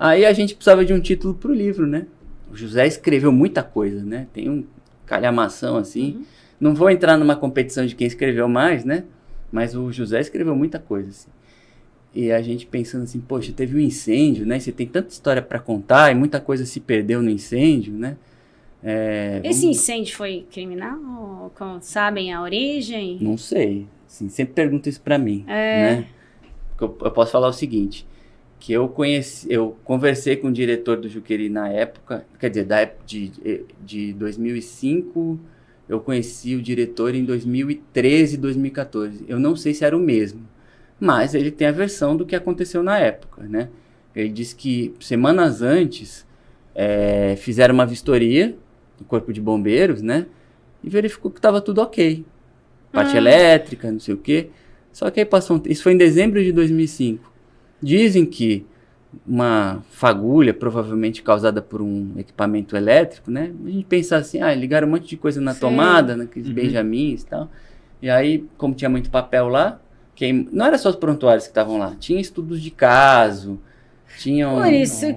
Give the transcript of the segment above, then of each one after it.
Aí a gente precisava de um título pro livro, né? O José escreveu muita coisa, né? Tem um calhamação assim. Não vou entrar numa competição de quem escreveu mais, né? Mas o José escreveu muita coisa, assim. E a gente pensando assim, poxa, teve um incêndio, né? Você tem tanta história para contar e muita coisa se perdeu no incêndio, né? Esse incêndio foi criminal? Sabem a origem? Não sei. Assim, sempre pergunta isso para mim, né? Eu posso falar o seguinte, que eu conversei com o diretor do Juqueri na época, quer dizer, de 2005, eu conheci o diretor em 2013, 2014. Eu não sei se era o mesmo, mas ele tem a versão do que aconteceu na época, né? Ele disse que semanas antes fizeram uma vistoria do Corpo de Bombeiros, né? E verificou que estava tudo ok. Parte elétrica, não sei o quê. Só que aí passou... Isso foi em dezembro de 2005. Dizem que uma fagulha, provavelmente causada por um equipamento elétrico, né? A gente pensa assim, ligaram um monte de coisa na tomada, naqueles benjamins e tal. E aí, como tinha muito papel lá, não era só os prontuários que estavam lá. Tinha estudos de caso, tinham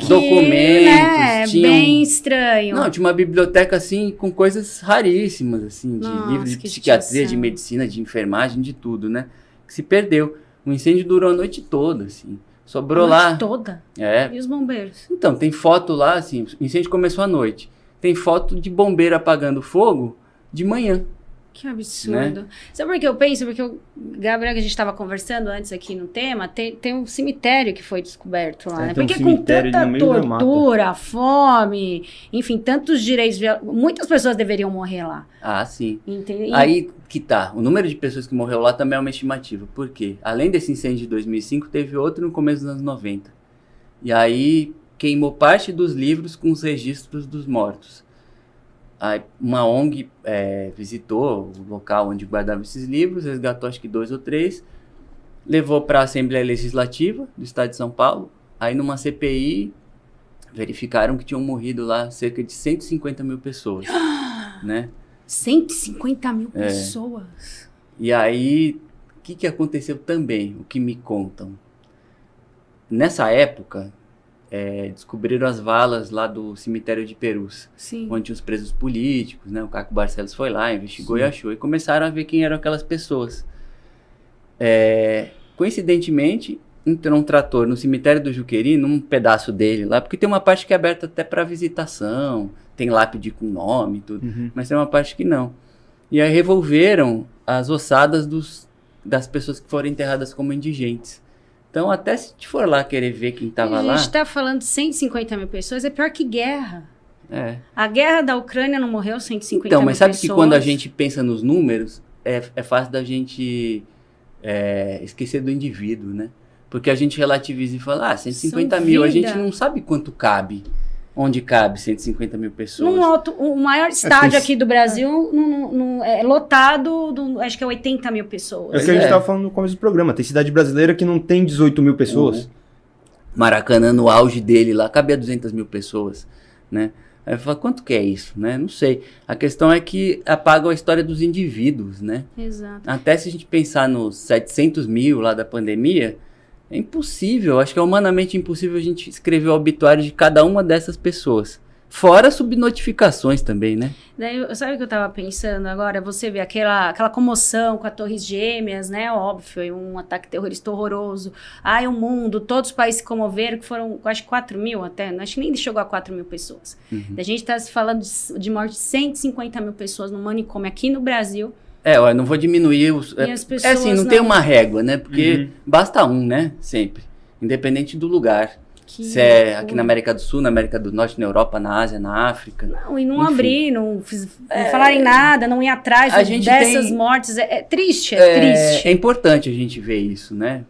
documentos. Né, bem estranho. Não, tinha uma biblioteca assim com coisas raríssimas, assim, de livros de psiquiatria, de medicina, de enfermagem, de tudo, né? Que se perdeu. O incêndio durou a noite toda, assim. Sobrou lá. A noite toda? E os bombeiros? Então, tem foto lá, assim, o incêndio começou à noite. Tem foto de bombeiro apagando fogo de manhã. Que absurdo. Né? Sabe por que eu penso? Porque o Gabriel, que a gente estava conversando antes aqui no tema, tem um cemitério que foi descoberto lá, né? Porque com tanta tortura, fome, enfim, tantos direitos, muitas pessoas deveriam morrer lá. Ah, sim. Entendeu? Aí que tá, o número de pessoas que morreu lá também é uma estimativa. Por quê? Além desse incêndio de 2005, teve outro no começo dos anos 90. E aí queimou parte dos livros com os registros dos mortos. Aí uma ONG visitou o local onde guardavam esses livros, resgatou acho que 2 ou 3, levou para a Assembleia Legislativa do Estado de São Paulo. Aí numa CPI verificaram que tinham morrido lá cerca de 150 mil pessoas, né? 150 mil pessoas? E aí, o que aconteceu também, o que me contam? Nessa época... descobriram as valas lá do cemitério de Perus, onde tinha os presos políticos, né? O Caco Barcelos foi lá, investigou e achou. E começaram a ver quem eram aquelas pessoas. Coincidentemente, entrou um trator no cemitério do Juqueri, num pedaço dele lá, porque tem uma parte que é aberta até para visitação, tem lápide com nome e tudo, mas tem uma parte que não. E aí revolveram as ossadas das pessoas que foram enterradas como indigentes. Então, até se a gente for lá querer ver quem estava lá... A gente está falando de 150 mil pessoas, é pior que guerra. A guerra da Ucrânia não morreu 150 mil pessoas. Então, mas sabe que quando a gente pensa nos números, é fácil da gente esquecer do indivíduo, né? Porque a gente relativiza e fala, 150 mil, a gente não sabe quanto cabe. Onde cabe 150 mil pessoas? O maior estádio aqui do Brasil é lotado, acho que é 80 mil pessoas. É o que a gente estava falando no começo do programa. Tem cidade brasileira que não tem 18 mil pessoas. Maracanã, no auge dele lá, cabia 200 mil pessoas, né? Aí eu falo, quanto que é isso, né? Não sei. A questão é que apagam a história dos indivíduos, né? Exato. Até se a gente pensar nos 700 mil lá da pandemia... É impossível, acho que é humanamente impossível a gente escrever o obituário de cada uma dessas pessoas. Fora subnotificações também, né? Daí, sabe o que eu tava pensando agora? Você vê aquela comoção com as Torres Gêmeas, né? Óbvio, foi um ataque terrorista horroroso. O mundo, todos os países se comoveram, que foram, acho que 4 mil até, acho que nem chegou a 4 mil pessoas. A gente tá falando de morte de 150 mil pessoas no manicômio aqui no Brasil. Eu não vou diminuir os... as pessoas assim, não tem uma régua, né? Porque basta um, né? Sempre. Independente do lugar. Se é aqui na América do Sul, na América do Norte, na Europa, na Ásia, na África. Não, e não abrir, não falarem nada, não ir atrás dessas mortes. É triste, é triste. É importante a gente ver isso, né?